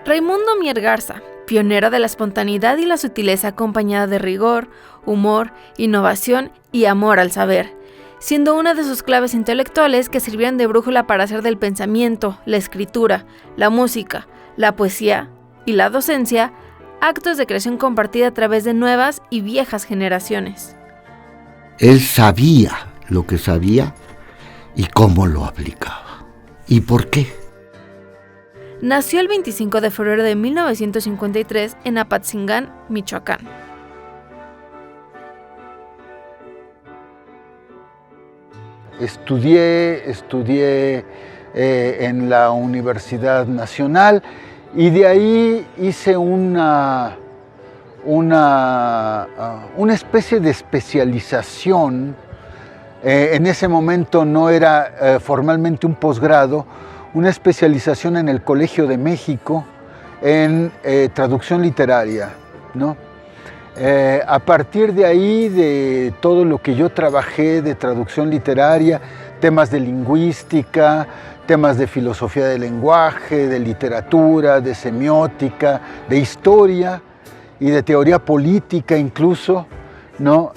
Raimundo Mier Garza, pionero de la espontaneidad y la sutileza acompañada de rigor, humor, innovación y amor al saber, siendo una de sus claves intelectuales que sirvieron de brújula para hacer del pensamiento, la escritura, la música, la poesía y la docencia actos de creación compartida a través de nuevas y viejas generaciones. Él sabía lo que sabía y cómo lo aplicaba. ¿Y por qué? Nació el 25 de febrero de 1953 en Apatzingán, Michoacán. Estudié en la Universidad Nacional y de ahí hice una especie de especialización. En ese momento no era formalmente un posgrado, una especialización en el Colegio de México en traducción literaria, ¿no? A partir de ahí, de todo lo que yo trabajé de traducción literaria, temas de lingüística, temas de filosofía del lenguaje, de literatura, de semiótica, de historia y de teoría política incluso, ¿no?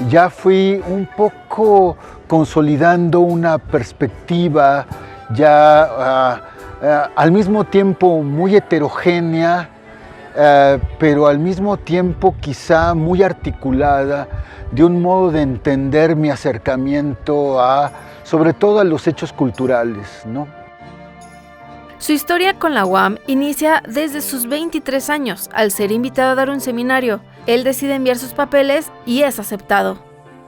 Ya fui un poco consolidando una perspectiva ya al mismo tiempo muy heterogénea, pero al mismo tiempo quizá muy articulada, de un modo de entender mi acercamiento sobre todo a los hechos culturales, ¿no? Su historia con la UAM inicia desde sus 23 años. Al ser invitado a dar un seminario, él decide enviar sus papeles y es aceptado.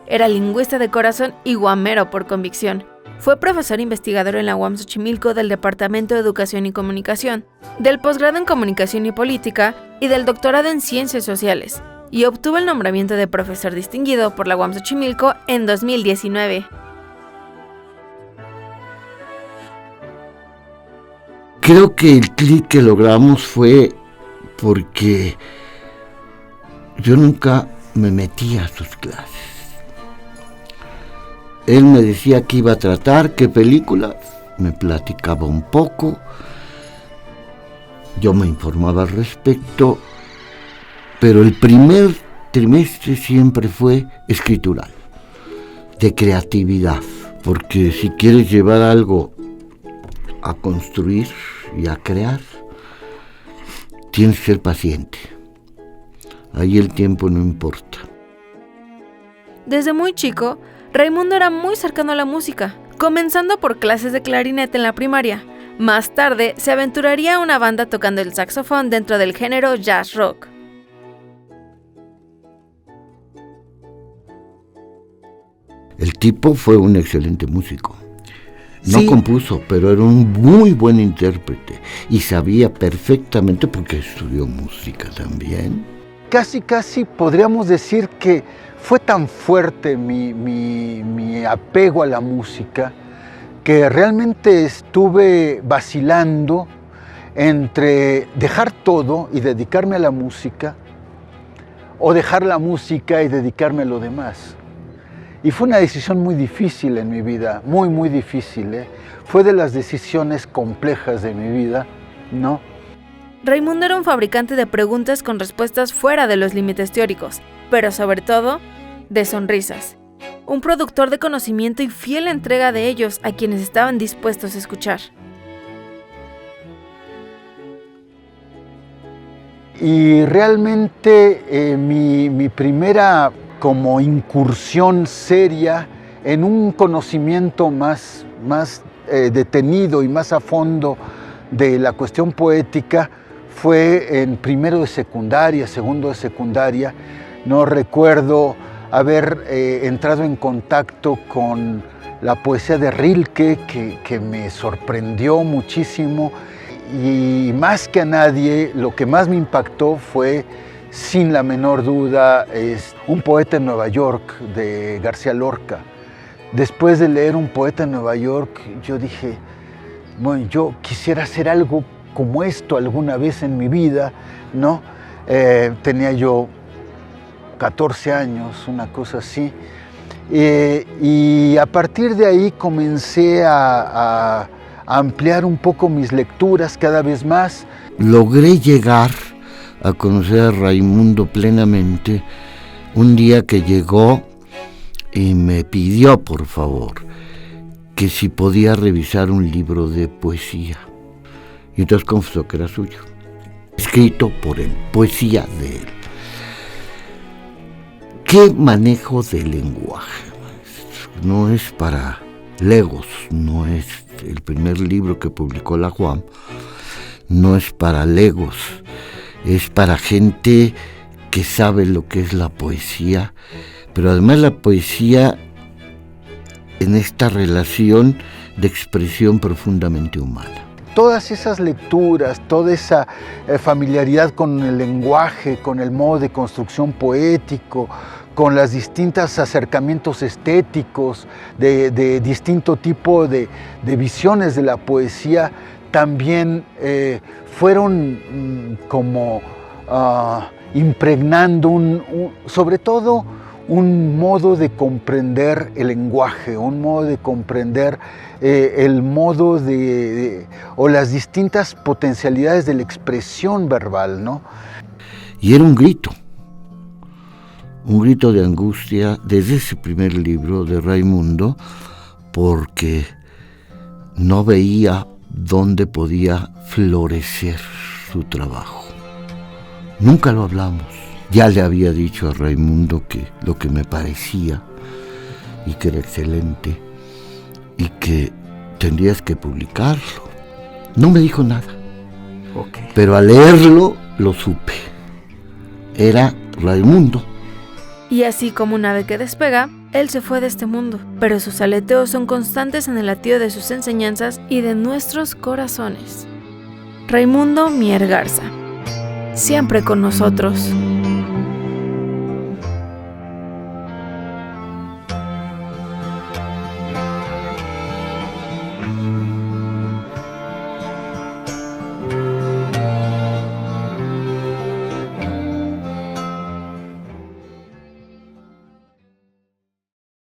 Era lingüista de corazón y guamero por convicción. Fue profesor investigador en la UAM Xochimilco del Departamento de Educación y Comunicación, del posgrado en Comunicación y Política y del doctorado en Ciencias Sociales, y obtuvo el nombramiento de profesor distinguido por la UAM Xochimilco en 2019. Creo que el clic que logramos fue porque yo nunca me metí a sus clases. Él me decía qué iba a tratar, qué películas, me platicaba un poco, yo me informaba al respecto, pero el primer trimestre siempre fue escritural, de creatividad, porque si quieres llevar algo a construir y a crear, tienes que ser paciente. Ahí el tiempo no importa. Desde muy chico, Raimundo era muy cercano a la música, comenzando por clases de clarinete en la primaria. Más tarde se aventuraría a una banda tocando el saxofón dentro del género jazz rock. El tipo fue un excelente músico. No Sí. compuso, pero era un muy buen intérprete y sabía perfectamente, porque estudió música también. Casi podríamos decir que fue tan fuerte mi apego a la música que realmente estuve vacilando entre dejar todo y dedicarme a la música o dejar la música y dedicarme a lo demás. Y fue una decisión muy difícil en mi vida, muy difícil, ¿eh? Fue de las decisiones complejas de mi vida, ¿no? Raimundo era un fabricante de preguntas con respuestas fuera de los límites teóricos, pero sobre todo, de sonrisas. Un productor de conocimiento y fiel entrega de ellos a quienes estaban dispuestos a escuchar. Y realmente mi primera como incursión seria en un conocimiento más detenido y más a fondo de la cuestión poética fue en primero de secundaria, segundo de secundaria. No recuerdo haber entrado en contacto con la poesía de Rilke, que me sorprendió muchísimo, y más que a nadie, lo que más me impactó fue, sin la menor duda, es Un poeta en Nueva York, de García Lorca. Después de leer Un poeta en Nueva York, yo dije, bueno, yo quisiera hacer algo como esto alguna vez en mi vida, ¿no? Tenía yo 14 años, una cosa así. Y a partir de ahí comencé a ampliar un poco mis lecturas cada vez más. Logré llegar a conocer a Raimundo plenamente un día que llegó y me pidió, por favor, que si podía revisar un libro de poesía. Y entonces confesó que era suyo, escrito por él, poesía de él. ¿Qué manejo de lenguaje, maestro? No es para legos, no es el primer libro que publicó la UAM, no es para legos, es para gente que sabe lo que es la poesía, pero además la poesía en esta relación de expresión profundamente humana. Todas esas lecturas, toda esa familiaridad con el lenguaje, con el modo de construcción poético, con los distintos acercamientos estéticos, de distinto tipo de visiones de la poesía, también fueron como impregnando sobre todo un modo de comprender el lenguaje, un modo de comprender el modo o las distintas potencialidades de la expresión verbal, ¿no? Y era un grito de angustia desde ese primer libro de Raimundo, porque no veía dónde podía florecer su trabajo. Nunca lo hablamos. Ya le había dicho a Raimundo que lo que me parecía y que era excelente y que tendrías que publicarlo. No me dijo nada. Okay. Pero al leerlo lo supe. Era Raimundo. Y así como un ave que despega, él se fue de este mundo, pero sus aleteos son constantes en el latido de sus enseñanzas y de nuestros corazones. Raimundo Mier Garza, siempre con nosotros.